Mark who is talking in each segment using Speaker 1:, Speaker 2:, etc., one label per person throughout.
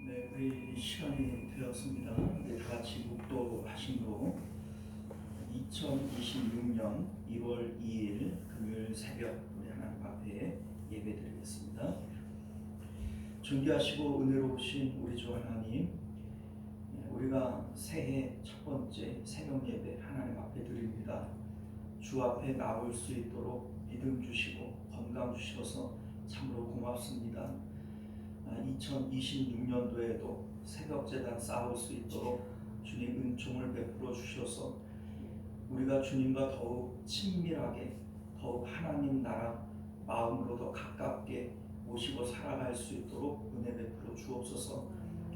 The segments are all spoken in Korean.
Speaker 1: 네, 우리 시간이 되었습니다. 우리 다 같이 묵도하심으로 2026년 1월 2일 금요일 새벽 우리 하나님 앞에 예배드리겠습니다. 존귀하시고 은혜로우신 우리 주 하나님, 우리가 새해 첫 번째 새벽 예배 하나님 앞에 드립니다. 주 앞에 나올 수 있도록 믿음 주시고 건강 주셔서 참으로 고맙습니다. 2026년도에도 새벽제단 쌓을 수 있도록 주님 은총을 베풀어 주셔서 우리가 주님과 더욱 친밀하게, 더욱 하나님 나라 마음으로 더 가깝게 모시고 살아갈 수 있도록 은혜 베풀어 주옵소서.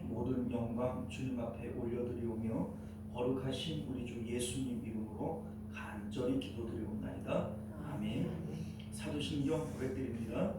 Speaker 1: 모든 영광 주님 앞에 올려드리오며 거룩하신 우리 주 예수님 이름으로 간절히 기도드리옵나이다. 아멘. 사도신경 고백드립니다.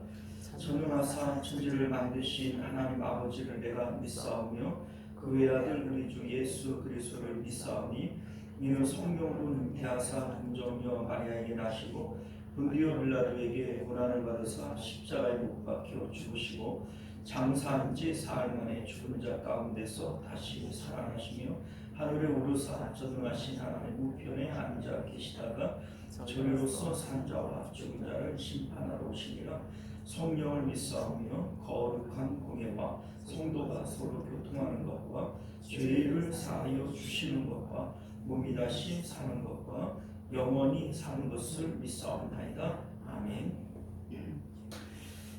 Speaker 1: 전능하사 천지를 만드신 하나님 아버지를 내가 믿사오며 그 외아들 우리 주 예수 그리스도를 믿사오니 이는 성령으로 잉태하사 동정녀 마리아에게 나시고 본디오 빌라도에게 고난을 받으사 십자가에 못 박혀 죽으시고 장사한 지 사흘 만에 죽은 자 가운데서 다시 살아나시며 하늘에 오르사 전능하신 하나님 우편에 앉아 계시다가 저리로서 산 자와 죽은 자를 심판하러 오시니라. 성령을 믿사오며 거룩한 공예와 성도가 서로 교통하는 것과 죄를 사하여 주시는 것과 몸이 다시 사는 것과 영원히 사는 것을 믿사옵나이다. 아멘.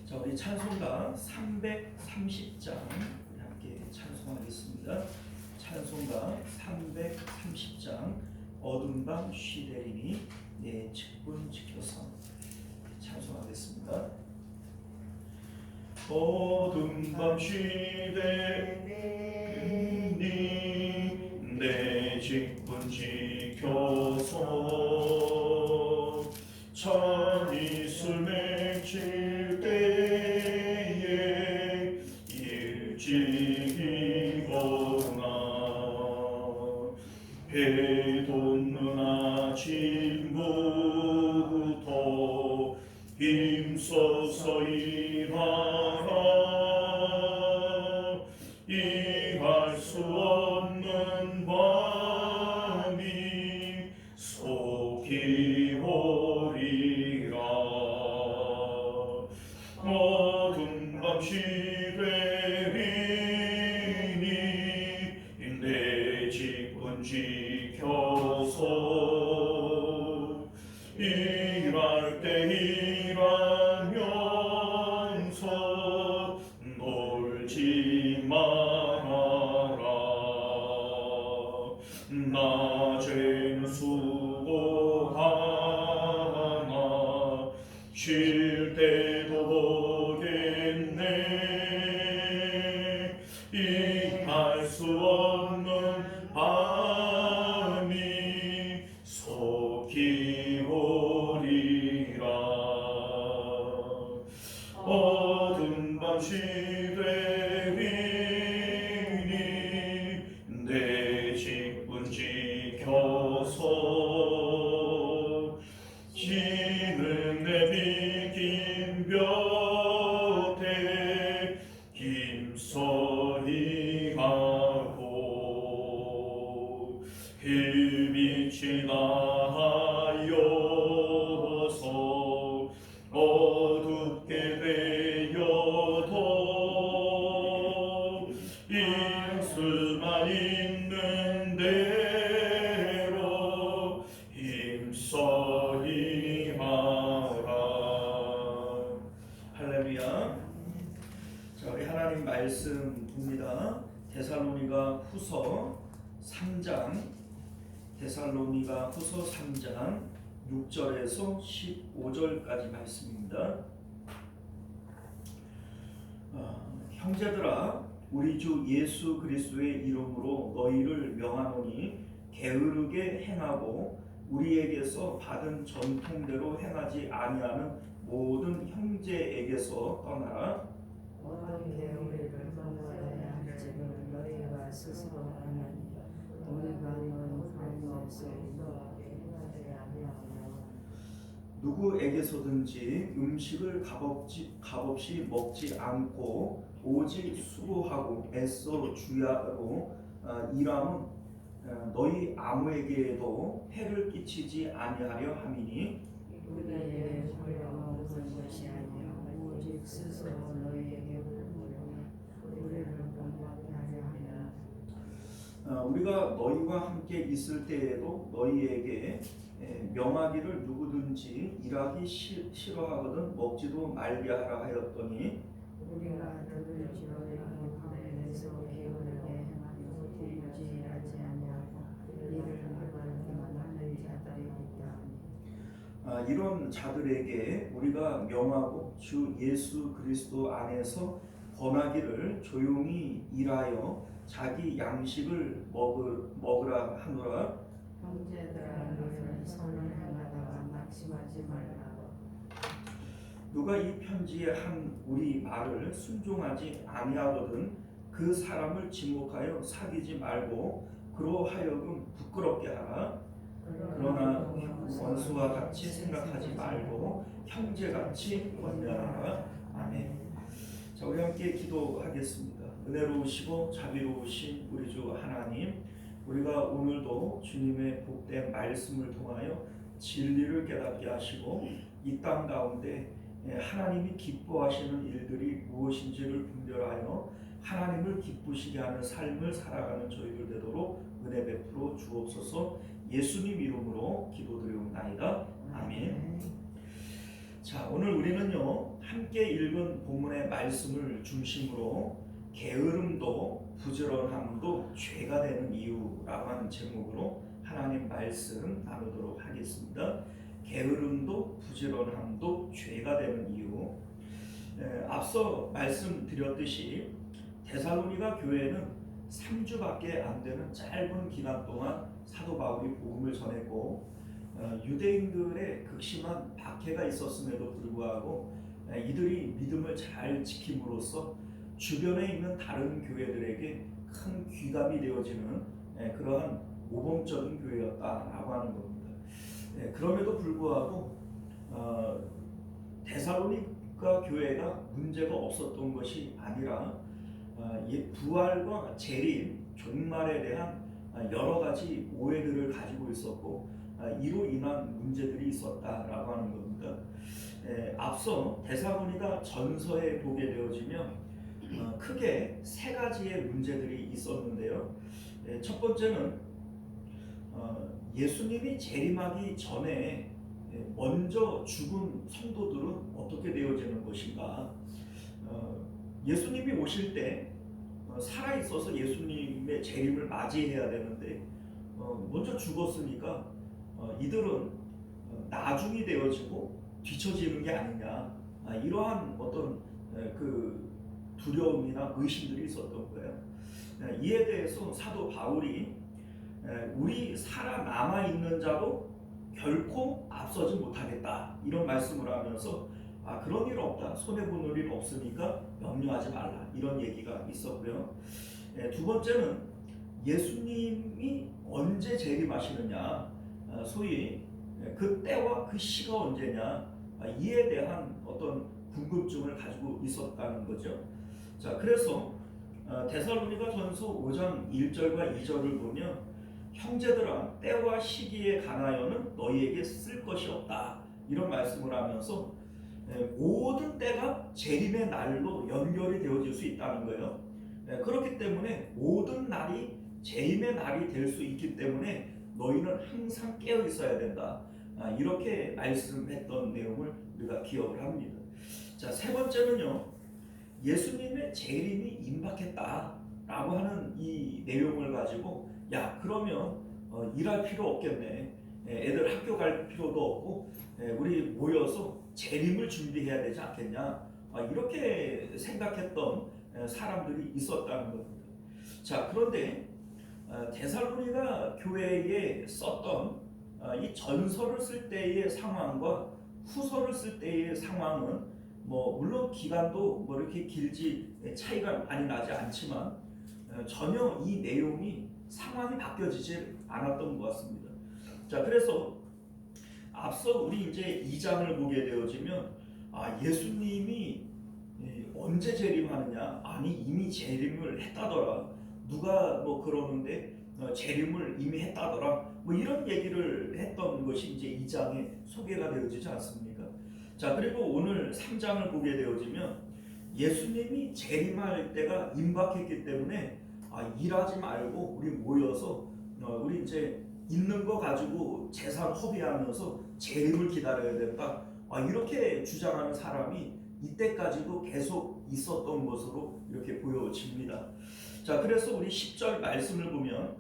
Speaker 1: 자, 우리 찬송가 330장 함께 찬송하겠습니다. 찬송가 330장 어둠 밤 쉬되리니 내 직분 지켜서 찬송하겠습니다. 어둠 밤 쉬되리니 내 직분 지켜서 찬 이슬 맺힐 때에 일찍 일어나 해 돋는 아침부터 힘써서 이해할 수 없는 밤이 속히 오리라. 어둠 밤 쉬되리니 내 직분 지켜서 일할 때 일하면서 놀지 말아라. 낮에는 수고하나 쉴 때도 보겠네. 이해할 수 없는 밤이 속히 오리라. 어둠 밤 쉬되리니 내 직분 지켜서 지는 내 비긴 볕에 힘써 일하고 햇빛이 나하여서 어둡게 되어도 일수만 있는 대로 힘써 임하라. 할렐루야. 자, 우리 하나님 말씀 봅니다. 데살로니가 후서 3장, 데살로니가 후서 3장 6절에서 15절까지 말씀입니다. 형제들아, 우리 주 예수 그리스도의 이름으로 너희를 명하노니 게으르게 행하고 우리에게서 받은 전통대로 행하지 아니하는 모든 형제에게서 떠나라.
Speaker 2: 어떻게 우리를 떠나야 할지를 너희가 스스로 아나니 우리가 너희 가운데서 너에게 행하지 아니하며
Speaker 1: 누구 누구에게서든지 음식을 값없이 먹지 않고 오직 수고하고 애써 주야로 일함은 너희 아무에게도 해를 끼치지 아니하려 함이니
Speaker 2: 우리의 소용없는 것이 아니요 오직 스스로 너희에게 물으려 우리를 본받게 하려 하냐.
Speaker 1: 우리가 너희와 함께 있을 때에도 너희에게 명하기를 누구든지 일하기 싫어하거든 먹지도 말게 하라 하였더니
Speaker 2: 우리가 들을지어다 가운데서 게으르게 행하며 도무지 일하지 아니하고 이를 말하기만 하는 자들이 있다.
Speaker 1: 이런 자들에게 우리가 명하고 주 예수 그리스도 안에서 권하기를 조용히 일하여 자기 양식을 먹으라 하노라.
Speaker 2: 형제들아 너희는 선을 행하다가 낙심하지 말라.
Speaker 1: 누가 이 편지에 한 우리 말을 순종하지 아니하거든 그 사람을 지목하여 사귀지 말고 그로 하여금 부끄럽게 하라. 그러나 원수와 같이 생각하지 말고 형제같이 권면하라. 아멘. 자, 우리 함께 기도하겠습니다. 은혜로우시고 자비로우신 우리 주 하나님, 우리가 오늘도 주님의 복된 말씀을 통하여 진리를 깨닫게 하시고 이 땅 가운데 하나님이 기뻐하시는 일들이 무엇인지를 분별하여 하나님을 기쁘시게 하는 삶을 살아가는 저희들 되도록 은혜 베풀어 주옵소서. 예수님 이름으로 기도드리옵나이다. 아멘. 자, 오늘 우리는요 함께 읽은 본문의 말씀을 중심으로 게으름도 부지런함도 죄가 되는 이유라고 하는 제목으로 하나님 말씀 나누도록 하겠습니다. 게으름도 부지런함도 죄가 되는 이유. 앞서 말씀드렸듯이 데살로니가 교회는 3주밖에 안 되는 짧은 기간 동안 사도 바울이 복음을 전했고 유대인들의 극심한 박해가 있었음에도 불구하고 이들이 믿음을 잘 지킴으로써 주변에 있는 다른 교회들에게 큰 귀감이 되어지는 그러한 모범적인 교회였다라고 하는 겁니다. 그럼에도 불구하고 데살로니가 교회가 문제가 없었던 것이 아니라 부활과 재림, 종말에 대한 여러 가지 오해들을 가지고 있었고 이로 인한 문제들이 있었다라고 하는 겁니다. 앞서 데살로니가 전서에 보게 되어지면 크게 세 가지의 문제들이 있었는데요. 첫 번째는 예수님이 재림하기 전에 먼저 죽은 성도들은 어떻게 되어지는 것인가. 예수님이 오실 때 살아있어서 예수님의 재림을 맞이해야 되는데 먼저 죽었으니까 이들은 나중이 되어지고 뒤처지는 게 아니냐, 이러한 어떤 그 두려움이나 의심들이 있었던 거예요. 이에 대해서 사도 바울이 우리 살아남아 있는 자도 결코 앞서지 못하겠다 이런 말씀을 하면서 그런 일 없다, 손해보는 일 없으니까 염려하지 말라 이런 얘기가 있었고요. 두 번째는 예수님이 언제 재림하시느냐, 소위 그 때와 그 시가 언제냐, 이에 대한 어떤 궁금증을 가지고 있었다는 거죠. 자, 그래서 데살로니가 전서 5장 1절과 2절을 보면 형제들아 때와 시기에 관하여는 너희에게 쓸 것이 없다 이런 말씀을 하면서 모든 때가 재림의 날로 연결이 되어질 수 있다는 거예요. 그렇기 때문에 모든 날이 재림의 날이 될 수 있기 때문에 너희는 항상 깨어 있어야 된다, 이렇게 말씀했던 내용을 우리가 기억을 합니다. 자, 세 번째는요, 예수님의 재림이 임박했다라고 하는 이 내용을 가지고 그러면 일할 필요 없겠네, 애들 학교 갈 필요도 없고 우리 모여서 재림을 준비해야 되지 않겠냐, 이렇게 생각했던 사람들이 있었다는 겁니다. 자, 그런데 데살로니가 교회에 썼던 이 전서를 쓸 때의 상황과 후서를 쓸 때의 상황은 물론 기간도 이렇게 길지 차이가 많이 나지 않지만 전혀 이 내용이 상황이 바뀌어지지 않았던 것 같습니다. 자, 그래서 앞서 우리 이제 2장을 보게 되어지면 예수님이 언제 재림하느냐? 아니 이미 재림을 했다더라. 누가 뭐 그러는데 재림을 이미 했다더라. 뭐 이런 얘기를 했던 것이 이제 2장에 소개가 되어지지 않습니까? 자, 그리고 오늘 3장을 보게 되어지면 예수님이 재림할 때가 임박했기 때문에 일하지 말고 우리 모여서 우리 이제 있는 거 가지고 재산 허비하면서 재림을 기다려야 된다. 이렇게 주장하는 사람이 이때까지도 계속 있었던 것으로 이렇게 보여집니다. 자, 그래서 우리 10절 말씀을 보면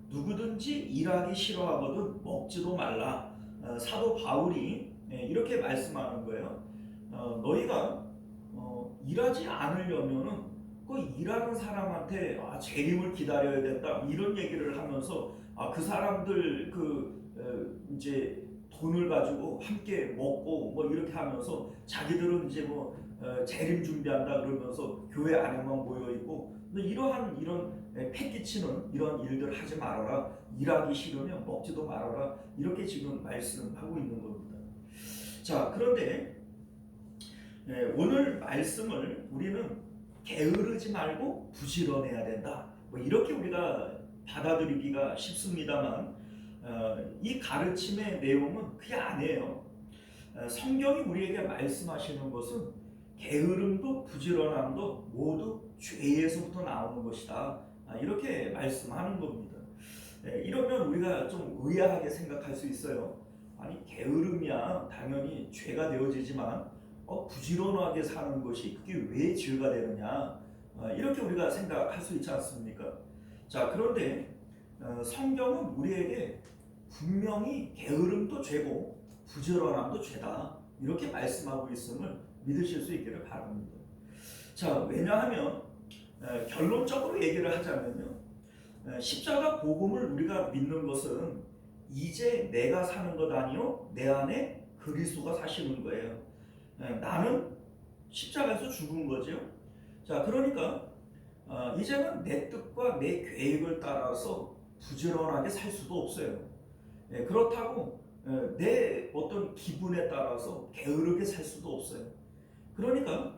Speaker 1: 누구든지 일하기 싫어하거든 먹지도 말라. 사도 바울이 이렇게 말씀하는 거예요. 너희가 일하지 않으려면은 그 일하는 사람한테 재림을 기다려야 된다 이런 얘기를 하면서 그 사람들 이제 돈을 가지고 함께 먹고 뭐 이렇게 하면서 자기들은 이제 뭐 재림 준비한다 그러면서 교회 안에만 모여 있고 이러한 이런 패기치는 이런 일들 하지 말아라. 일하기 싫으면 먹지도 말아라. 이렇게 지금 말씀하고 있는 겁니다. 자, 그런데 오늘 말씀을 우리는 게으르지 말고 부지런해야 된다. 뭐 이렇게 우리가 받아들이기가 쉽습니다만 이 가르침의 내용은 그게 아니에요. 성경이 우리에게 말씀하시는 것은 게으름도 부지런함도 모두 죄에서부터 나오는 것이다. 이렇게 말씀하는 겁니다. 이러면 우리가 좀 의아하게 생각할 수 있어요. 아니 게으름이야 당연히 죄가 되어지지만 부지런하게 사는 것이 그게 왜 죄가 되느냐 이렇게 우리가 생각할 수 있지 않습니까? 자, 그런데 성경은 우리에게 분명히 게으름도 죄고 부지런함도 죄다 이렇게 말씀하고 있음을 믿으실 수 있기를 바랍니다. 자, 왜냐하면 결론적으로 얘기를 하자면요, 십자가 복음을 우리가 믿는 것은 이제 내가 사는 것 아니요 내 안에 그리스도가 사시는 거예요. 나는 십자가에서 죽은 거죠. 자, 그러니까 이제는 내 뜻과 내 계획을 따라서 부지런하게 살 수도 없어요. 그렇다고 내 어떤 기분에 따라서 게으르게 살 수도 없어요. 그러니까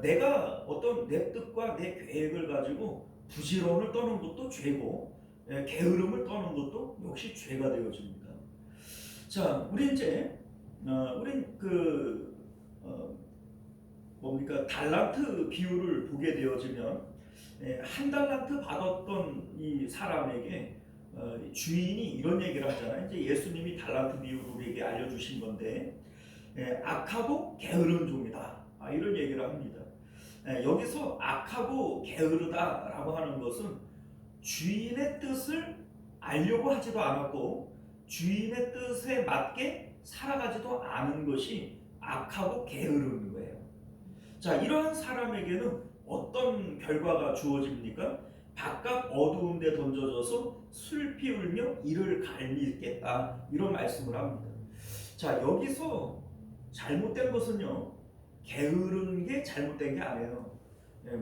Speaker 1: 내가 어떤 내 뜻과 내 계획을 가지고 부지런을 떠는 것도 죄고 게으름을 떠는 것도 역시 죄가 되어집니다. 자, 우리 이제 우린 뭡니까 달란트 비율을 보게 되어지면 한 달란트 받았던 이 사람에게 주인이 이런 얘기를 하잖아요. 이제 예수님이 달란트 비율을 우리에게 알려주신 건데 악하고 게으른 종이다. 이런 얘기를 합니다. 여기서 악하고 게으르다라고 하는 것은 주인의 뜻을 알려고 하지도 않았고 주인의 뜻에 맞게 살아가지도 않은 것이 악하고 게으른 거예요. 자, 이러한 사람에게는 어떤 결과가 주어집니까? 바깥 어두운 데 던져져서 슬피 울며 이를 갈미겠다 이런 말씀을 합니다. 자, 여기서 잘못된 것은요 게으른 게 잘못된 게 아니에요.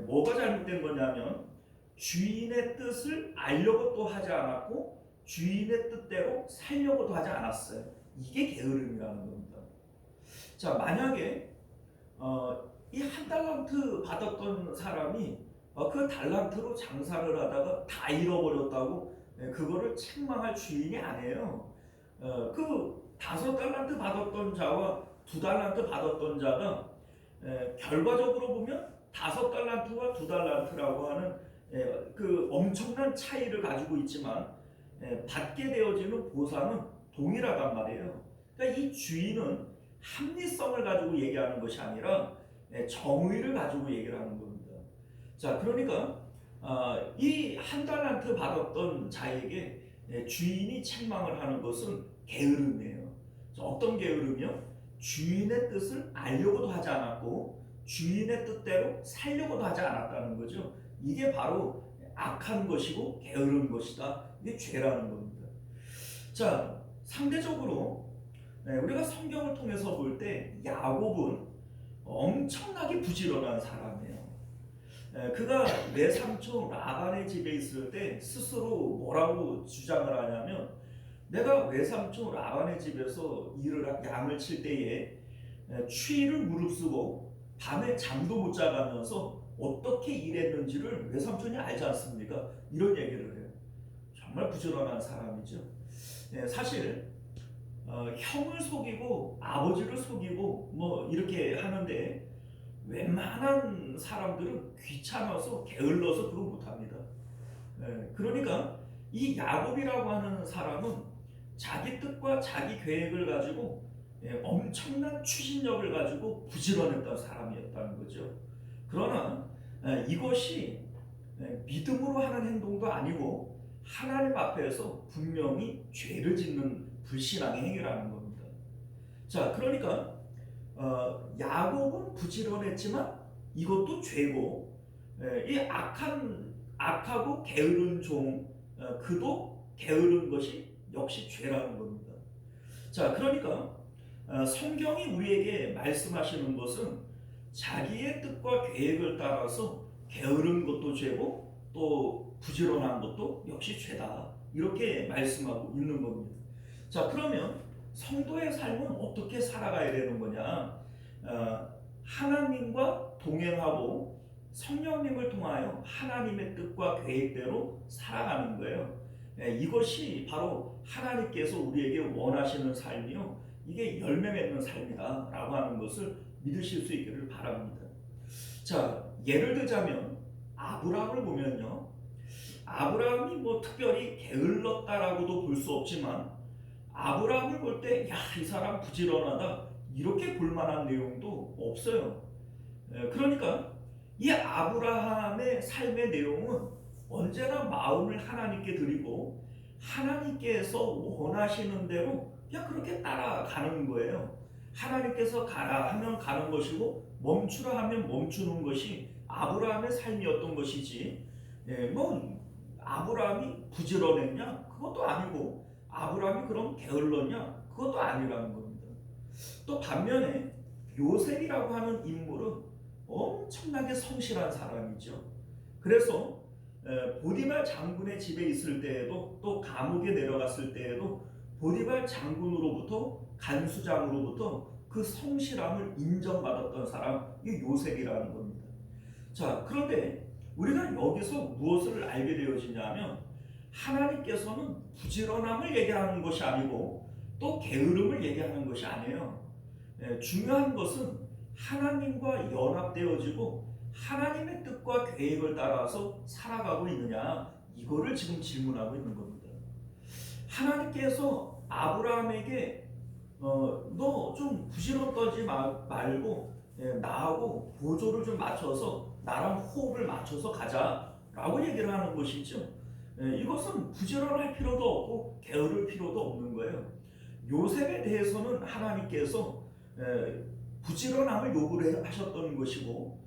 Speaker 1: 뭐가 잘못된 거냐면 주인의 뜻을 알려고 또 하지 않았고 주인의 뜻대로 살려고도 하지 않았어요. 이게 게으름이라는 겁니다. 자, 만약에 이 한 달란트 받았던 사람이 그 달란트로 장사를 하다가 다 잃어버렸다고 그거를 책망할 주인이 아니에요. 그 5달란트 받았던 자와 2달란트 받았던 자가 결과적으로 보면 5달란트와 2달란트라고 하는 그 엄청난 차이를 가지고 있지만 받게 되어지는 보상은 동일하단 말이에요. 그러니까 이 주인은 합리성을 가지고 얘기하는 것이 아니라 정의를 가지고 얘기를 하는 겁니다. 자, 그러니까 이 한 달란트 받았던 자에게 주인이 책망을 하는 것은 게으름이에요. 어떤 게으름이요? 주인의 뜻을 알려고도 하지 않았고 주인의 뜻대로 살려고도 하지 않았다는 거죠. 이게 바로 악한 것이고 게으른 것이다. 이게 죄라는 겁니다. 자, 상대적으로 우리가 성경을 통해서 볼 때 야곱은 엄청나게 부지런한 사람이에요. 그가 외삼촌 라반의 집에 있을 때 스스로 뭐라고 주장을 하냐면 내가 외삼촌 라반의 집에서 양을 칠 때에 추위를 무릅쓰고 밤에 잠도 못 자가면서 어떻게 일했는지를 외삼촌이 알지 않습니까? 이런 얘기를 해요. 정말 부지런한 사람이죠. 사실 형을 속이고 아버지를 속이고 뭐 이렇게 하는데 웬만한 사람들은 귀찮아서 게을러서 그거 못합니다. 그러니까 이 야곱이라고 하는 사람은 자기 뜻과 자기 계획을 가지고 엄청난 추진력을 가지고 부지런했던 사람이었다는 거죠. 그러나 이것이 믿음으로 하는 행동도 아니고 하나님 앞에서 분명히 죄를 짓는 불신앙의 행위라는 겁니다. 자, 그러니까 야곱은 부지런했지만 이것도 죄고, 이 악하고 게으른 종, 그도 게으른 것이 역시 죄라는 겁니다. 자, 그러니까 성경이 우리에게 말씀하시는 것은 자기의 뜻과 계획을 따라서 게으른 것도 죄고 또 부지런한 것도 역시 죄다, 이렇게 말씀하고 있는 겁니다. 자, 그러면 성도의 삶은 어떻게 살아가야 되는 거냐? 하나님과 동행하고 성령님을 통하여 하나님의 뜻과 계획대로 살아가는 거예요. 이것이 바로 하나님께서 우리에게 원하시는 삶이요, 이게 열매 맺는 삶이다 라고 하는 것을 믿으실 수 있기를 바랍니다. 자, 예를 들자면 아브라함을 보면요, 아브라함이 뭐 특별히 게을렀다라고도 볼 수 없지만 아브라함을 볼 때 야, 이 사람 부지런하다 이렇게 볼 만한 내용도 없어요. 그러니까 이 아브라함의 삶의 내용은 언제나 마음을 하나님께 드리고 하나님께서 원하시는 대로 그냥 그렇게 따라가는 거예요. 하나님께서 가라 하면 가는 것이고 멈추라 하면 멈추는 것이 아브라함의 삶이었던 것이지, 뭐 아브라함이 부지런했냐? 그것도 아니고 아브라함이 그럼 게을렀냐? 그것도 아니라는 겁니다. 또 반면에 요셉이라고 하는 인물은 엄청나게 성실한 사람이죠. 그래서 보디발 장군의 집에 있을 때에도 또 감옥에 내려갔을 때에도 보디발 장군으로부터 간수장으로부터 그 성실함을 인정받았던 사람이 요셉이라는 겁니다. 자, 그런데 우리가 여기서 무엇을 알게 되어지냐면 하나님께서는 부지런함을 얘기하는 것이 아니고 또 게으름을 얘기하는 것이 아니에요. 중요한 것은 하나님과 연합되어지고 하나님의 뜻과 계획을 따라서 살아가고 있느냐, 이거를 지금 질문하고 있는 겁니다. 하나님께서 아브라함에게 너 좀 부지런 떨지 말고 나하고 보조를 좀 맞춰서 나랑 호흡을 맞춰서 가자라고 얘기를 하는 것이죠. 이것은 부지런할 필요도 없고 게으를 필요도 없는 거예요. 요셉에 대해서는 하나님께서 부지런함을 요구를 하셨던 것이고,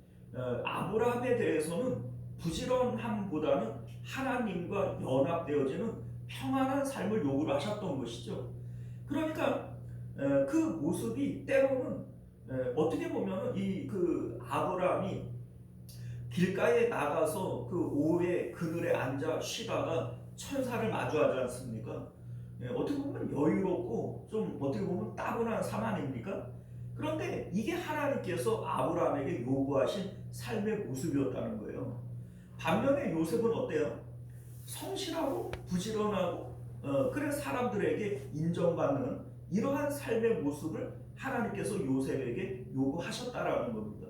Speaker 1: 아브라함에 대해서는 부지런함보다는 하나님과 연합되어지는 평안한 삶을 요구를 하셨던 것이죠. 그러니까 그 모습이 때로는 어떻게 보면 그 아브라함이 길가에 나가서 그 오후에 그늘에 앉아 쉬다가 천사를 마주하지 않습니까? 어떻게 보면 여유롭고 좀 어떻게 보면 따분한 삶 아닙니까? 그런데 이게 하나님께서 아브라함에게 요구하신 삶의 모습이었다는 거예요. 반면에 요셉은 어때요? 성실하고 부지런하고 그래 사람들에게 인정받는 이러한 삶의 모습을 하나님께서 요셉에게 요구하셨다라는 겁니다.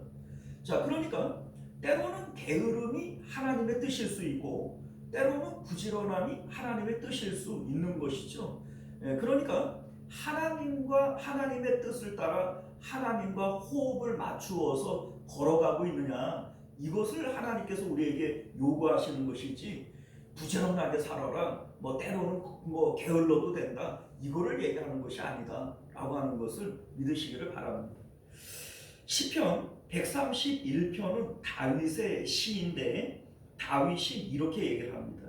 Speaker 1: 자, 그러니까 때로는 게으름이 하나님의 뜻일 수 있고 때로는 부지런함이 하나님의 뜻일 수 있는 것이죠. 그러니까 하나님과 하나님의 뜻을 따라 하나님과 호흡을 맞추어서 걸어가고 있느냐, 이것을 하나님께서 우리에게 요구하시는 것이지 부지런하게 살아라, 뭐 때로는 뭐 게을러도 된다, 이거를 얘기하는 것이 아니다 라고 하는 것을 믿으시기를 바랍니다. 시편 131편은 다윗의 시인데 다윗이 이렇게 얘기를 합니다.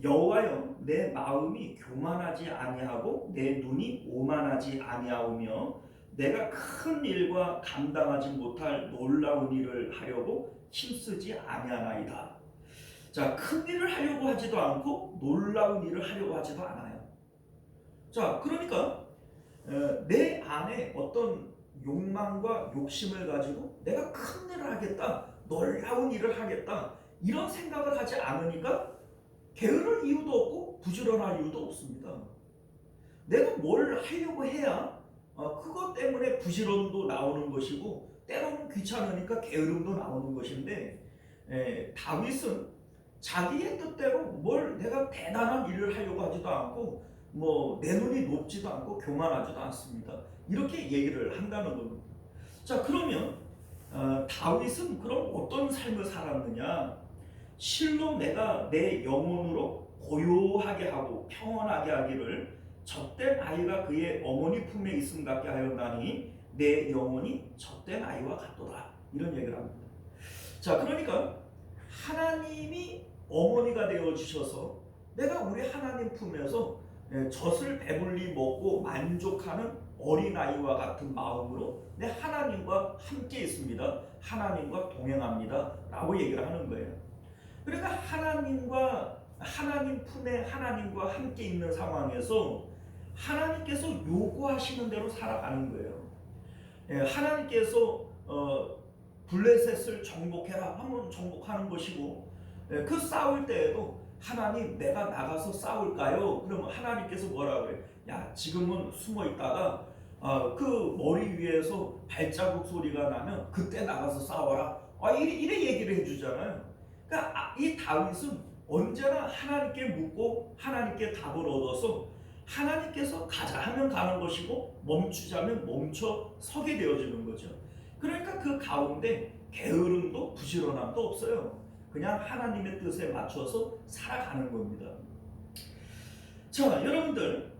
Speaker 1: 여호와여, 내 마음이 교만하지 아니하고 내 눈이 오만하지 아니하오며 내가 큰 일과 감당하지 못할 놀라운 일을 하려고 힘쓰지 아니하나이다. 자, 큰 일을 하려고 하지도 않고 놀라운 일을 하려고 하지도 않아요. 자, 그러니까 내 안에 어떤 욕망과 욕심을 가지고 내가 큰 일을 하겠다, 놀라운 일을 하겠다, 이런 생각을 하지 않으니까 게으를 이유도 없고 부지런할 이유도 없습니다. 내가 뭘 하려고 해야 그것 때문에 부지런도 나오는 것이고 때로는 귀찮으니까 게으름도 나오는 것인데, 다윗은 자기의 뜻대로 뭘 내가 대단한 일을 하려고 하지도 않고 뭐 내 눈이 높지도 않고 교만하지도 않습니다. 이렇게 얘기를 한다는 겁니다. 자, 그러면 다윗은 그럼 어떤 삶을 살았느냐? 실로 내가 내 영혼으로 고요하게 하고 평온하게 하기를 젖된 아이가 그의 어머니 품에 있음 같게 하였나니 내 영혼이 젖된 아이와 같도다, 이런 얘기를 합니다. 자, 그러니까 하나님이 어머니가 되어 주셔서 내가 우리 하나님 품에서 젖을 배불리 먹고 만족하는 어린아이와 같은 마음으로 내 하나님과 함께 있습니다, 하나님과 동행합니다 라고 얘기를 하는 거예요. 그러니까 하나님 품에 하나님과 함께 있는 상황에서 하나님께서 요구하시는 대로 살아가는 거예요. 하나님께서 블레셋을 정복해라 하면 정복하는 것이고, 그 싸울 때에도 하나님 내가 나가서 싸울까요? 그러면 하나님께서 뭐라고 해요? 야, 지금은 숨어 있다가 그 머리 위에서 발자국 소리가 나면 그때 나가서 싸워라, 이래 얘기를 해주잖아요. 그러니까 이 다윗은 언제나 하나님께 묻고 하나님께 답을 얻어서 하나님께서 가자 하면 가는 것이고 멈추자면 멈춰 서게 되어지는 거죠. 그러니까 그 가운데 게으름도 부지런함도 없어요. 그냥 하나님의 뜻에 맞춰서 살아가는 겁니다. 자, 여러분들,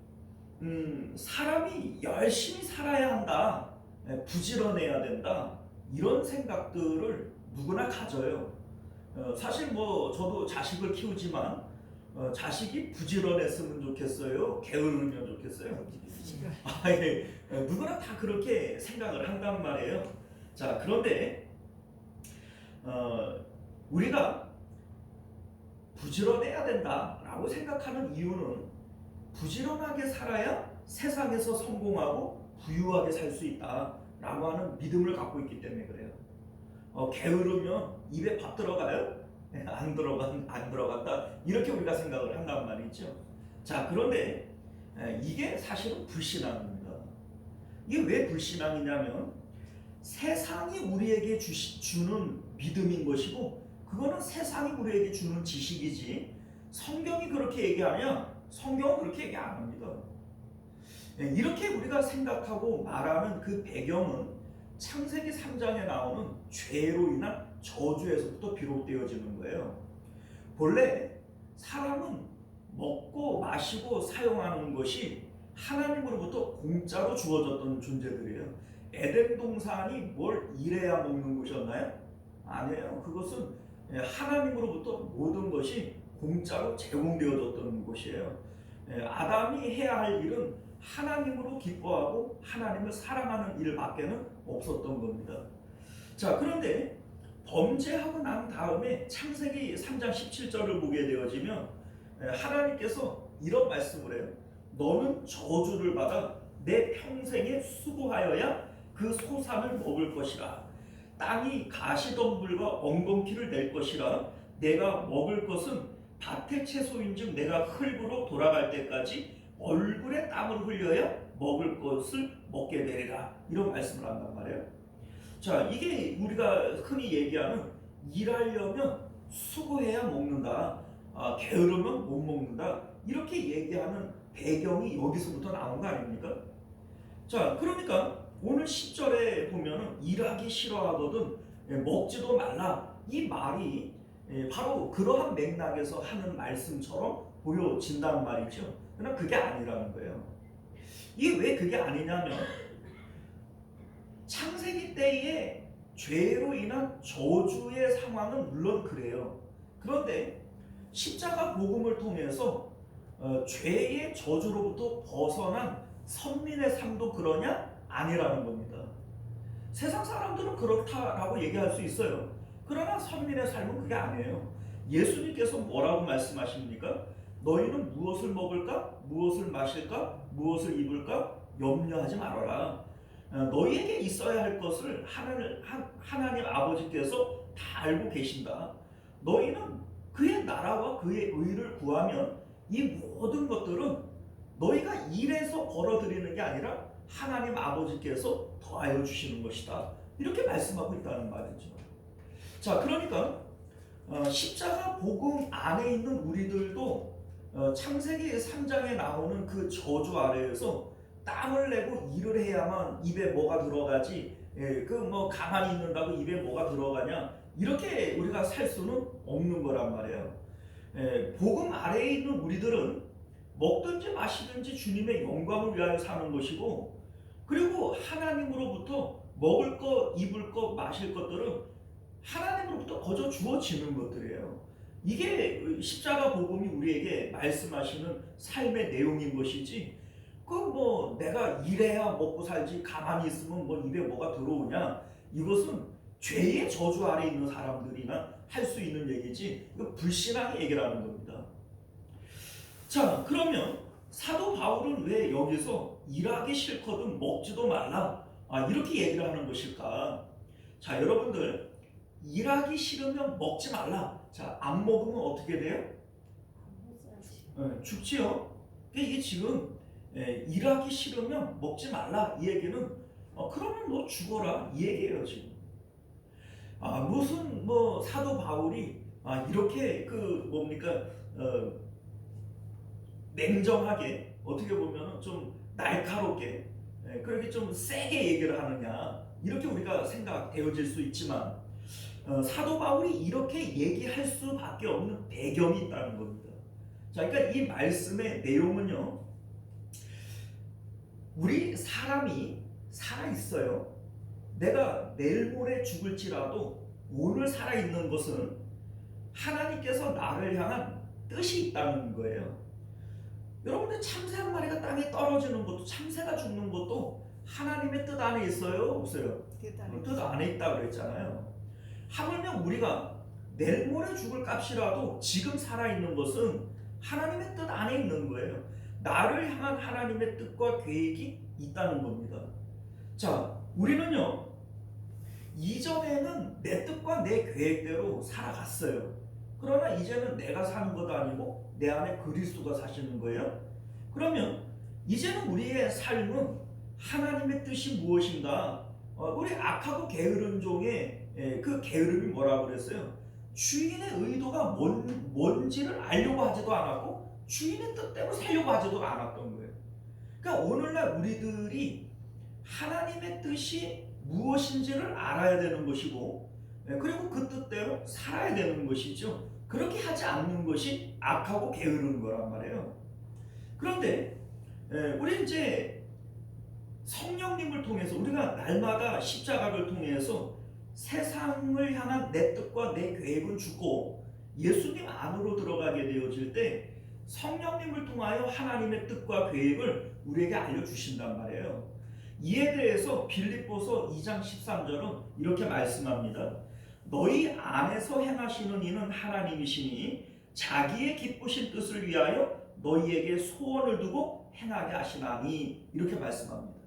Speaker 1: 사람이 열심히 살아야 한다, 부지런해야 된다, 이런 생각들을 누구나 가져요. 사실 뭐 저도 자식을 키우지만 자식이 부지런했으면 좋겠어요, 게으르면 좋겠어요? 누구나 다 그렇게 생각을 한단 말이에요. 자, 그런데 우리가 부지런해야 된다라고 생각하는 이유는 부지런하게 살아야 세상에서 성공하고 부유하게 살 수 있다라고 하는 믿음을 갖고 있기 때문에 그래요. 게으르면 입에 밥 들어가요? 안 들어간다, 이렇게 우리가 생각을 한단 말이죠. 자, 그런데 이게 사실은 불신앙입니다. 이게 왜 불신앙이냐면 세상이 우리에게 주는 믿음인 것이고, 그거는 세상이 우리에게 주는 지식이지 성경이 그렇게 얘기하냐? 성경은 그렇게 얘기 안 합니다. 이렇게 우리가 생각하고 말하는 그 배경은 창세기 3장에 나오는 죄로 인한 저주에서부터 비롯되어지는 거예요. 본래 사람은 먹고 마시고 사용하는 것이 하나님으로부터 공짜로 주어졌던 존재들이에요. 에덴 동산이 뭘 일해야 먹는 것이었나요? 아니에요. 그것은 하나님으로부터 모든 것이 공짜로 제공되어졌던 것이에요. 아담이 해야 할 일은 하나님으로 기뻐하고 하나님을 사랑하는 일밖에는 없었던 겁니다. 자, 그런데 범죄하고 난 다음에 창세기 3장 17절을 보게 되어지면 하나님께서 이런 말씀을 해요. 너는 저주를 받아 내 평생에 수고하여야 그 소산을 먹을 것이라. 땅이 가시덤불과 엉겅퀴를 낼 것이라. 내가 먹을 것은 밭의 채소인즉 내가 흙으로 돌아갈 때까지 얼굴에 땀을 흘려야 먹을 것을 먹게 되리라. 이런 말씀을 한단 말이에요. 자, 이게 우리가 흔히 얘기하는 일하려면 수고해야 먹는다, 게으르면 못 먹는다, 이렇게 얘기하는 배경이 여기서부터 나온 거 아닙니까? 자, 그러니까 오늘 10절에 보면은 일하기 싫어하거든 먹지도 말라, 이 말이 바로 그러한 맥락에서 하는 말씀처럼 보여진단 말이죠. 그러나 그게 아니라는 거예요. 이게 왜 그게 아니냐면 창세기 때의 죄로 인한 저주의 상황은 물론 그래요. 그런데 십자가 복음을 통해서 죄의 저주로부터 벗어난 선민의 삶도 그러냐? 아니라는 겁니다. 세상 사람들은 그렇다라고 얘기할 수 있어요. 그러나 선민의 삶은 그게 아니에요. 예수님께서 뭐라고 말씀하십니까? 너희는 무엇을 먹을까? 무엇을 마실까? 무엇을 입을까? 염려하지 말아라. 너희에게 있어야 할 것을 하나님 아버지께서 다 알고 계신다. 너희는 그의 나라와 그의 의를 구하면 이 모든 것들은 너희가 일해서 벌어들이는 게 아니라 하나님 아버지께서 더하여 주시는 것이다. 이렇게 말씀하고 있다는 말이죠. 자, 그러니까 십자가 복음 안에 있는 우리들도 창세기 3장에 나오는 그 저주 아래에서 땀을 내고 일을 해야만 입에 뭐가 들어가지, 그 뭐 가만히 있는다고 입에 뭐가 들어가냐, 이렇게 우리가 살 수는 없는 거란 말이에요. 복음 아래에 있는 우리들은 먹든지 마시든지 주님의 영광을 위하여 사는 것이고, 그리고 하나님으로부터 먹을 것, 입을 것, 마실 것들은 하나님으로부터 거저 주어지는 것들이에요. 이게 십자가 복음이 우리에게 말씀하시는 삶의 내용인 것이지, 그 뭐 내가 일해야 먹고 살지 가만히 있으면 뭐 입에 뭐가 들어오냐, 이것은 죄의 저주 아래 있는 사람들이나 할 수 있는 얘기지, 이거 불신앙의 얘기라는 겁니다. 자, 그러면 사도 바울은 왜 여기서 일하기 싫거든 먹지도 말라, 이렇게 얘기를 하는 것일까? 자, 여러분들, 일하기 싫으면 먹지 말라. 자, 안 먹으면 어떻게 돼요? 죽지요. 이게 지금 일하기 싫으면 먹지 말라 이 얘기는 그러면 너 죽어라 이 얘기예요 지금. 무슨 뭐 사도 바울이 이렇게 그 뭡니까 냉정하게, 어떻게 보면 좀 날카롭게, 그렇게 좀 세게 얘기를 하느냐, 이렇게 우리가 생각되어질 수 있지만 사도 바울이 이렇게 얘기할 수밖에 없는 배경이 있다는 겁니다. 자, 그러니까 이 말씀의 내용은요, 우리 사람이 살아있어요. 내가 내일 모레 죽을지라도 오늘 살아있는 것은 하나님께서 나를 향한 뜻이 있다는 거예요. 여러분들, 참새 한 마리가 땅에 떨어지는 것도, 참새가 죽는 것도 하나님의 뜻 안에 있어요? 없어요? 뜻 안에 있다고 그랬잖아요. 하물며 우리가 내일 모레 죽을 값이라도 지금 살아있는 것은 하나님의 뜻 안에 있는 거예요. 나를 향한 하나님의 뜻과 계획이 있다는 겁니다. 자, 우리는요, 이전에는 내 뜻과 내 계획대로 살아갔어요. 그러나 이제는 내가 사는 것도 아니고 내 안에 그리스도가 사시는 거예요. 그러면 이제는 우리의 삶은 하나님의 뜻이 무엇인가? 우리 악하고 게으른 종의 그 게으름이 뭐라고 그랬어요? 주인의 의도가 뭔지를 알려고 하지도 않았고 주인의 뜻대로 살려고 하지도 않았던 거예요. 그러니까 오늘날 우리들이 하나님의 뜻이 무엇인지를 알아야 되는 것이고, 그리고 그 뜻대로 살아야 되는 것이죠. 그렇게 하지 않는 것이 악하고 게으른 거란 말이에요. 그런데 우리 이제 성령님을 통해서 우리가 날마다 십자가를 통해서 세상을 향한 내 뜻과 내 계획은 죽고 예수님 안으로 들어가게 되어질 때 성령님을 통하여 하나님의 뜻과 계획을 우리에게 알려주신단 말이에요. 이에 대해서 빌립보서 2장 13절은 이렇게 말씀합니다. 너희 안에서 행하시는 이는 하나님이시니 자기의 기쁘신 뜻을 위하여 너희에게 소원을 두고 행하게 하시나니, 이렇게 말씀합니다.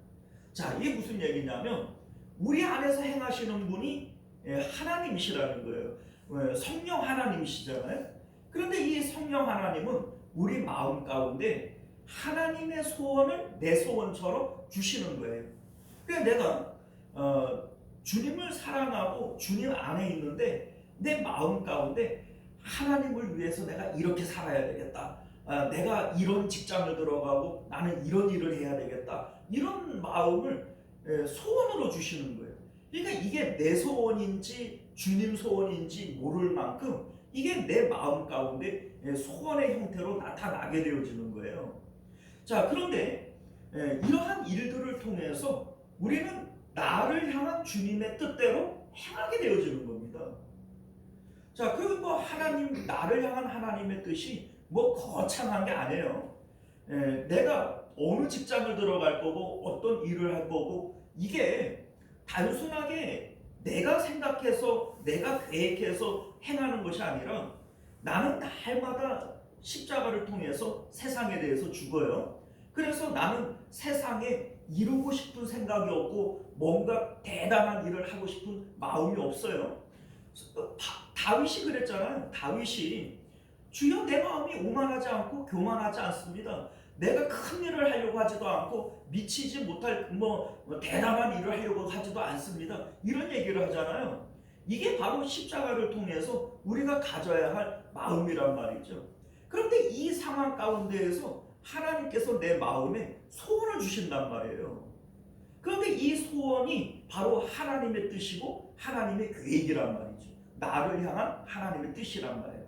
Speaker 1: 자, 이게 무슨 얘기냐면 우리 안에서 행하시는 분이 하나님이시라는 거예요. 성령 하나님이시잖아요. 그런데 이 성령 하나님은 우리 마음 가운데 하나님의 소원을 내 소원처럼 주시는 거예요. 그러니까 내가 주님을 사랑하고 주님 안에 있는데 내 마음 가운데 하나님을 위해서 내가 이렇게 살아야 되겠다, 내가 이런 직장을 들어가고 나는 이런 일을 해야 되겠다, 이런 마음을 소원으로 주시는 거예요. 그러니까 이게 내 소원인지 주님 소원인지 모를 만큼 이게 내 마음 가운데 소원의 형태로 나타나게 되어지는 거예요. 자, 그런데 이러한 일들을 통해서 우리는 나를 향한 주님의 뜻대로 행하게 되어지는 겁니다. 자, 그리고 뭐 나를 향한 하나님의 뜻이 뭐 거창한 게 아니에요. 내가 어느 직장을 들어갈 거고 어떤 일을 할 거고, 이게 단순하게 내가 생각해서 내가 계획해서 행하는 것이 아니라 나는 날마다 십자가를 통해서 세상에 대해서 죽어요. 그래서 나는 세상에 이루고 싶은 생각이 없고 뭔가 대단한 일을 하고 싶은 마음이 없어요. 다윗이 그랬잖아요. 다윗이 주여 내 마음이 오만하지 않고 교만하지 않습니다. 내가 큰 일을 하려고 하지도 않고 미치지 못할 대단한 일을 하려고 하지도 않습니다. 이런 얘기를 하잖아요. 이게 바로 십자가를 통해서 우리가 가져야 할 마음이란 말이죠. 그런데 이 상황 가운데에서 하나님께서 내 마음에 소원을 주신단 말이에요. 그런데 이 소원이 바로 하나님의 뜻이고 하나님의 계획이란 말이죠. 나를 향한 하나님의 뜻이란 말이에요.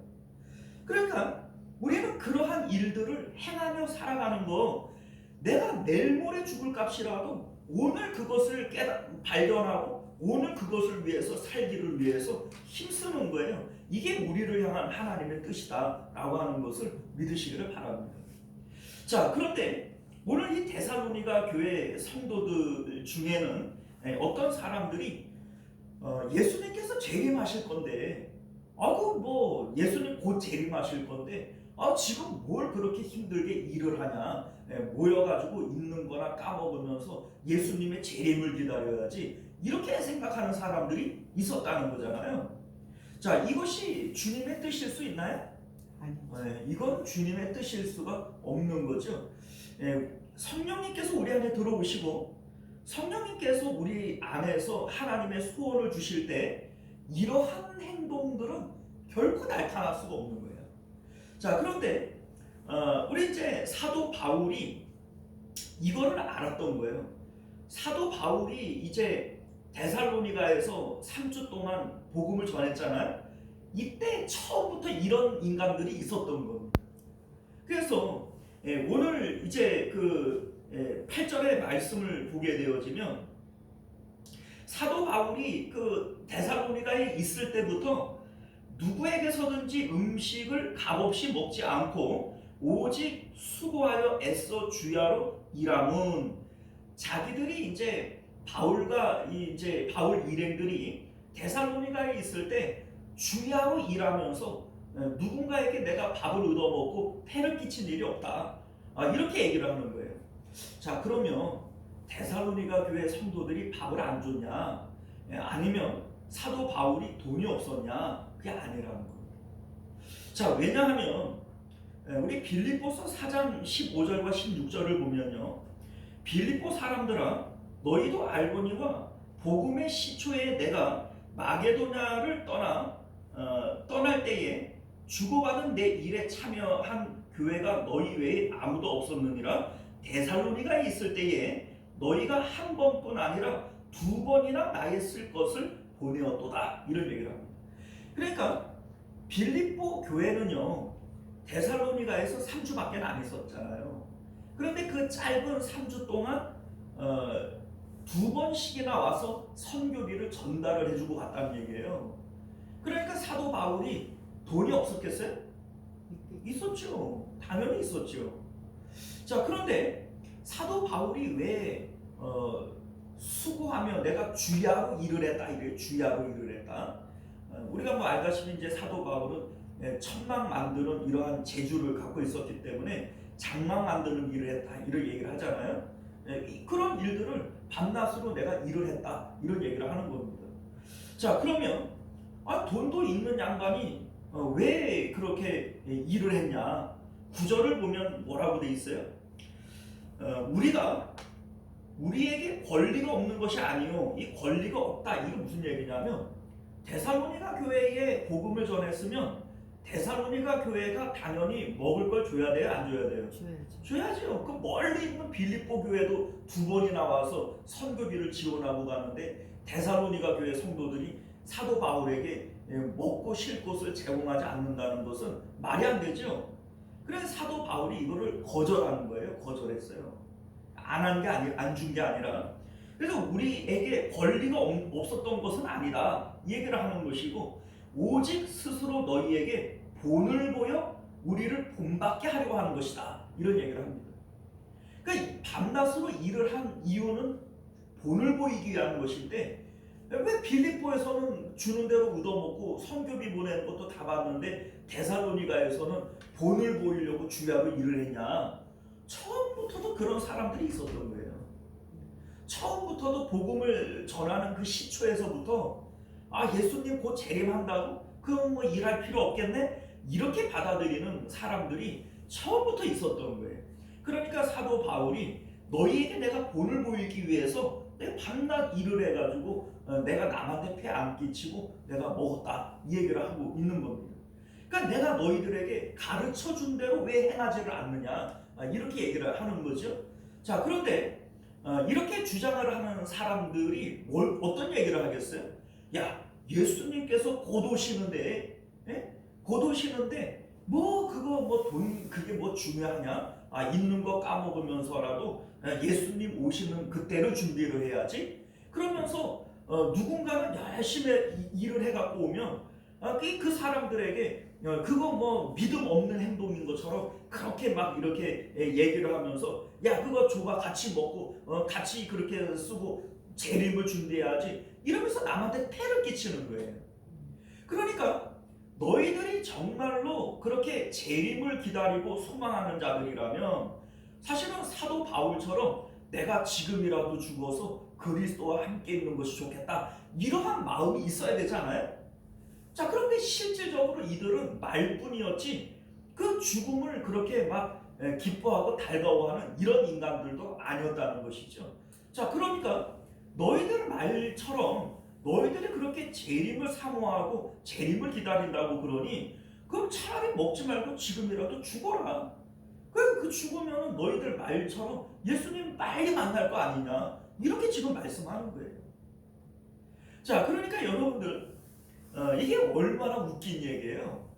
Speaker 1: 그러니까 우리는 그러한 일들을 행하며 살아가는 거, 내가 내일 모레 죽을 값이라도 오늘 그것을 발견하고 오늘 그것을 위해서 살기를 위해서 힘쓰는 거예요. 이게 우리를 향한 하나님의 뜻이다 라고 하는 것을 믿으시기를 바랍니다. 자, 그런데 오늘 이 데살로니가 교회 성도들 중에는 어떤 사람들이 예수님께서 재림하실 건데, 예수님 곧 재림하실 건데, 지금 뭘 그렇게 힘들게 일을 하냐, 모여가지고 있는 거나 까먹으면서 예수님의 재림을 기다려야지, 이렇게 생각하는 사람들이 있었다는 거잖아요. 자, 이것이 주님의 뜻일 수 있나요? 이건 주님의 뜻일 수가 없는 거죠. 성령님께서 우리 안에 들어오시고 성령님께서 우리 안에서 하나님의 소원을 주실 때 이러한 행동들은 결코 나타날 수가 없는 거예요. 자, 그런데 우리 이제 사도 바울이 이거를 알았던 거예요. 사도 바울이 이제 데살로니가에서 3주 동안 복음을 전했잖아요. 이때 처음부터 이런 인간들이 있었던 겁니다. 그래서 오늘 이제 8절의 말씀을 보게 되어지면, 사도 바울이 그 데살로니가에 있을 때부터 누구에게서든지 음식을 값없이 먹지 않고 오직 수고하여 애써 주야로 일함은, 자기들이 이제 바울 일행들이 데살로니가에 있을 때 주야로 일하면서 누군가에게 내가 밥을 얻어먹고 폐를 끼친 일이 없다, 이렇게 얘기를 하는 거예요. 자, 그러면 데살로니가 교회 성도들이 밥을 안 줬냐, 아니면 사도 바울이 돈이 없었냐, 그게 아니라는 겁니다. 자, 왜냐하면 우리 빌립보서 4장 15절과 16절을 보면요, 빌립보 사람들아 너희도 알거니와 복음의 시초에 내가 마게도냐를 떠날 때에 주고받은 내 일에 참여한 교회가 너희 외에 아무도 없었느니라. 데살로니가에 있을 때에 너희가 한 번뿐 아니라 2번이나 나의 쓸 것을 보내었도다, 이런 얘기를 합니다. 그러니까 빌립보 교회는요, 데살로니가에서 3주밖에 안 있었잖아요. 그런데 그 짧은 3주 동안 2번씩이나 와서 선교비를 전달을 해주고 갔다는 얘기예요. 그러니까 사도 바울이 돈이 없었겠어요? 있었죠. 당연히 있었죠. 자, 그런데 사도 바울이 왜 수고하며 내가 주야로 일을 했다, 이래 주야로 일을 했다. 우리가 알다시피 이제 사도 바울은 천막 만드는 이러한 재주를 갖고 있었기 때문에 장막 만드는 일을 했다, 이런 얘기를 하잖아요. 그런 일들을 밤낮으로 내가 일을 했다, 이런 얘기를 하는 겁니다. 자, 그러면 돈도 있는 양반이 왜 그렇게 일을 했냐? 9절을 보면 뭐라고 돼 있어요? 우리에게 권리가 없는 것이 아니요, 이 권리가 없다. 이게 무슨 얘기냐면, 데살로니가 교회에 복음을 전했으면 데살로니가 교회가 당연히 먹을 걸 줘야 돼요, 안 줘야 돼요? 줘야죠. 그 멀리 있는 빌립보 교회도 2번이나 와서 선교비를 지원하고 가는데 데살로니가 교회 성도들이 사도 바울에게 먹고 쉴 곳을 제공하지 않는다는 것은 말이 안 되죠. 그래서 사도 바울이 이거를 거절하는 거예요. 거절했어요. 안 준 게 아니라. 그래서 우리에게 권리가 없었던 것은 아니다, 이 얘기를 하는 것이고, 오직 스스로 너희에게 본을 보여 우리를 본받게 하려고 하는 것이다, 이런 얘기를 합니다. 그러니까 밤낮으로 일을 한 이유는 본을 보이기 위한 것인데, 왜 빌립보에서는 주는 대로 얻어먹고 선교비 보내는 것도 다 받는데 데살로니가에서는 본을 보이려고 주야로 일을 했냐? 처음부터도 그런 사람들이 있었던 거예요. 처음부터도 복음을 전하는 그 시초에서부터 예수님 곧 재림한다고? 그럼 뭐 일할 필요 없겠네? 이렇게 받아들이는 사람들이 처음부터 있었던 거예요. 그러니까 사도 바울이 너희에게 내가 본을 보이기 위해서 내가 밤낮 일을 해가지고 내가 남한테 폐 안 끼치고 내가 먹었다 이 얘기를 하고 있는 겁니다. 그러니까 내가 너희들에게 가르쳐 준 대로 왜 행하지를 않느냐 이렇게 얘기를 하는 거죠. 자, 그런데 이렇게 주장을 하는 사람들이 어떤 얘기를 하겠어요? 야, 예수님께서 곧 오시는데, 곧 오시는데 뭐 그거 뭐 돈 그게 뭐 중요하냐? 있는 거 까먹으면서라도 예수님 오시는 그때를 준비를 해야지. 그러면서 누군가는 열심히 일을 해갖고 오면 그 사람들에게 그거 뭐 믿음 없는 행동인 것처럼 그렇게 막 이렇게 얘기를 하면서 야 그거 줘봐 같이 먹고 같이 그렇게 쓰고 재림을 준비해야지 이러면서 남한테 폐를 끼치는 거예요. 그러니까 너희들이 정말로 그렇게 재림을 기다리고 소망하는 자들이라면 사실은 사도 바울처럼 내가 지금이라도 죽어서 그리스도와 함께 있는 것이 좋겠다 이러한 마음이 있어야 되잖아요. 자, 그런데 실질적으로 이들은 말뿐이었지 그 죽음을 그렇게 막 기뻐하고 달가워하는 이런 인간들도 아니었다는 것이죠. 자, 그러니까 너희들 말처럼 너희들이 그렇게 재림을 사모하고 재림을 기다린다고 그러니 그럼 차라리 먹지 말고 지금이라도 죽어라. 그 죽으면 너희들 말처럼 예수님 빨리 만날 거 아니냐 이렇게 지금 말씀하는 거예요. 자, 그러니까 여러분들 이게 얼마나 웃긴 얘기예요.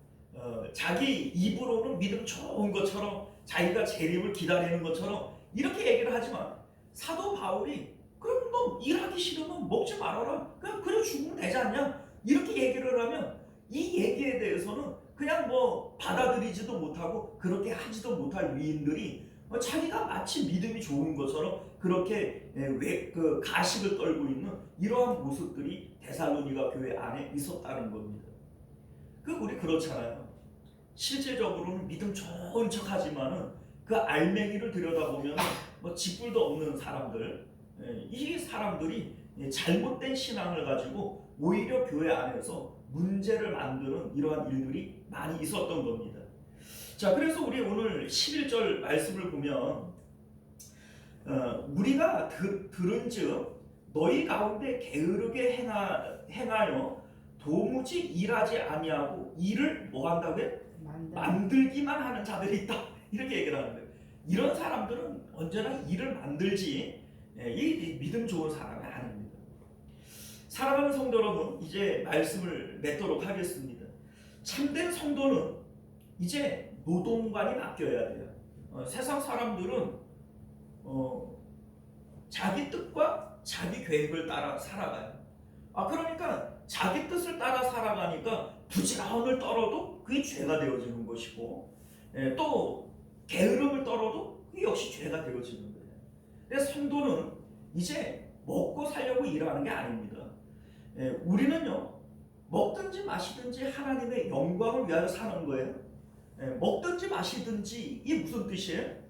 Speaker 1: 자기 입으로는 믿음 좋은 것처럼 자기가 재림을 기다리는 것처럼 이렇게 얘기를 하지만 사도 바울이 그럼 너 일하기 싫으면 먹지 말아라. 그냥 죽으면 되지 않냐? 이렇게 얘기를 하면 이 얘기에 대해서는 그냥 뭐 받아들이지도 못하고 그렇게 하지도 못할 위인들이 자기가 마치 믿음이 좋은 것처럼 그렇게 그 가식을 떨고 있는 이러한 모습들이 데살로니가 교회 안에 있었다는 겁니다. 우리 그렇잖아요. 실제적으로는 믿음 좋은 척하지만은 그 알맹이를 들여다보면 뭐 짓불도 없는 사람들, 이 사람들이 잘못된 신앙을 가지고 오히려 교회 안에서 문제를 만드는 이러한 일들이 많이 있었던 겁니다. 자, 그래서 우리 오늘 11절 말씀을 보면 우리가 들은즉 너희 가운데 게으르게 행하여 도무지 일하지 아니하고 일을 뭐 한다고요? 만들기만 하는 자들이 있다 이렇게 얘기를 하는 거예요. 이런 사람들은 언제나 일을 만들지 이 믿음 좋은 사람이 아닙니다. 사랑하는 성도 여러분, 이제 말씀을 맺도록 하겠습니다. 참된 성도는 이제 노동관이 바뀌어야 돼요. 세상 사람들은 자기 뜻과 자기 계획을 따라 살아가요. 그러니까 자기 뜻을 따라 살아가니까 부지런을 떨어도 그게 죄가 되어지는 것이고 또 게으름을 떨어도 그게 역시 죄가 되어지는 거예요. 그래서 성도는 이제 먹고 살려고 일하는 게 아닙니다. 우리는요 먹든지 마시든지 하나님의 영광을 위하여 사는 거예요. 먹든지 마시든지 이게 무슨 뜻이에요?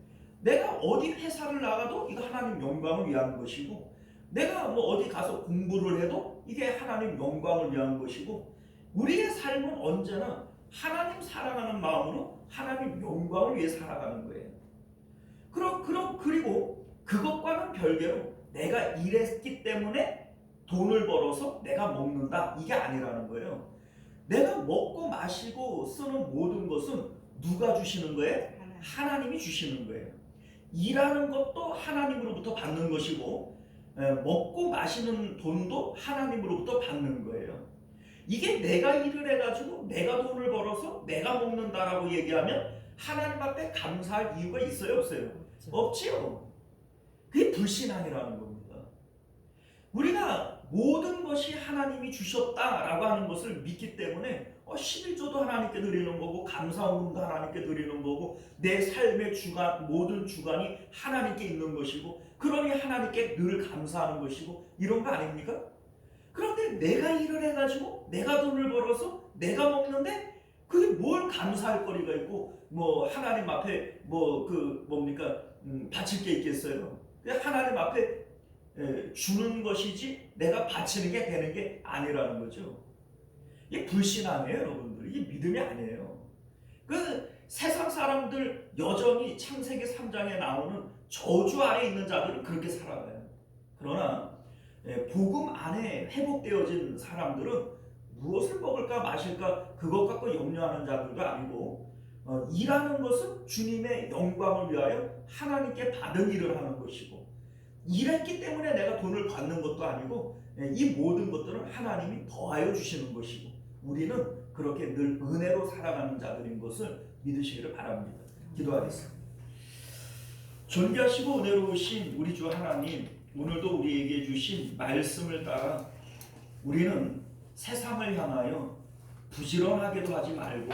Speaker 1: 내가 어디 회사를 나가도 이거 하나님 영광을 위한 것이고 내가 뭐 어디 가서 공부를 해도 이게 하나님 영광을 위한 것이고 우리의 삶은 언제나 하나님 사랑하는 마음으로 하나님 영광을 위해 살아가는 거예요. 그리고 그것과는 별개로 내가 일했기 때문에 돈을 벌어서 내가 먹는다 이게 아니라는 거예요. 내가 먹고 마시고 쓰는 모든 것은 누가 주시는 거예요? 하나님이 주시는 거예요. 일하는 것도 하나님으로부터 받는 것이고 먹고 마시는 돈도 하나님으로부터 받는 거예요. 이게 내가 일을 해가지고 내가 돈을 벌어서 내가 먹는다라고 얘기하면 하나님 앞에 감사할 이유가 있어요? 없어요? 없지요. 그게 불신앙이라는 겁니다. 우리가 모든 것이 하나님이 주셨다라고 하는 것을 믿기 때문에 11조도 하나님께 드리는 거고 감사원금도 하나님께 드리는 거고 내 삶의 주관 모든 주관이 하나님께 있는 것이고 그러니 하나님께 늘 감사하는 것이고 이런 거 아닙니까? 그런데 근데 내가 일을 해가지고 내가 돈을 벌어서 내가 먹는데 그게 뭘 감사할 거리가 있고 뭐 하나님 앞에 뭐 그 뭡니까 바칠 게 있겠어요. 그냥 하나님 앞에 주는 것이지 내가 바치는 게 되는 게 아니라는 거죠. 이게 불신앙이에요, 여러분들. 이게 믿음이 아니에요. 그 세상 사람들 여전히 창세기 3장에 나오는 저주 아래 있는 자들은 그렇게 살아가요. 그러나 복음 안에 회복되어진 사람들은 무엇을 먹을까 마실까 그것 갖고 염려하는 자들도 아니고 일하는 것은 주님의 영광을 위하여 하나님께 받은 일을 하는 것이고 일했기 때문에 내가 돈을 받는 것도 아니고 이 모든 것들은 하나님이 더하여 주시는 것이고 우리는 그렇게 늘 은혜로 살아가는 자들인 것을 믿으시기를 바랍니다. 기도하겠습니다. 존귀하시고 은혜로우신 우리 주 하나님, 오늘도 우리에게 주신 말씀을 따라 우리는 세상을 향하여 부지런하게도 하지 말고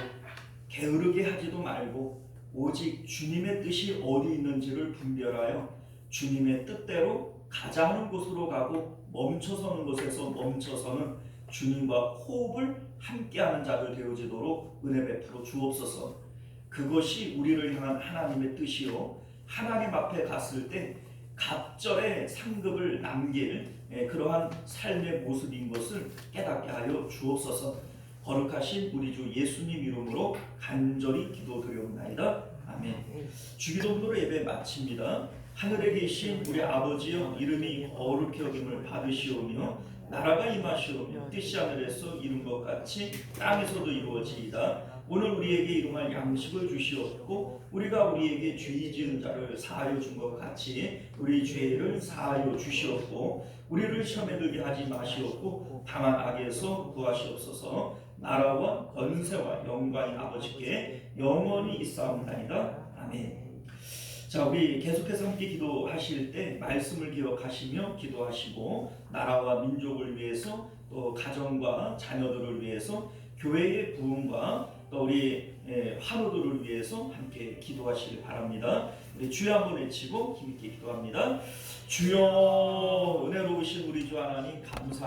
Speaker 1: 게으르게 하지도 말고 오직 주님의 뜻이 어디 있는지를 분별하여 주님의 뜻대로 가자 하는 곳으로 가고 멈춰서는 곳에서 멈춰서는 주님과 호흡을 함께하는 자들 되어지도록 은혜 베풀어 주옵소서. 그것이 우리를 향한 하나님의 뜻이요 하나님 앞에 갔을 때 갑절의 상급을 남길 그러한 삶의 모습인 것을 깨닫게 하여 주옵소서. 거룩하신 우리 주 예수님 이름으로 간절히 기도드리옵나이다. 아멘. 주기도문으로 예배 마칩니다. 하늘에 계신 우리 아버지여, 이름이 거룩히 여김을 받으시오며 나라가 임하시오며 뜻이 하늘에서 이룬 것 같이 땅에서도 이루어지이다. 오늘 우리에게 일용할 양식을 주시옵고 우리가 우리에게 죄 지은 자를 사하여 준 것 같이 우리 죄를 사하여 주시옵고 우리를 시험에 들게 하지 마시옵고 다만 악에서 구하시옵소서. 나라와 권세와 영광이 아버지께 영원히 있사옵나이다. 아멘. 자, 우리 계속해서 함께 기도하실 때 말씀을 기억하시며 기도하시고 나라와 민족을 위해서 또 가정과 자녀들을 위해서 교회의 부흥과 또 우리 환우들을 위해서 함께 기도하시길 바랍니다. 우리 주여 한번 외치고 힘있게 기도합니다. 주여, 은혜로우신 우리 주 하나님 감사합니다.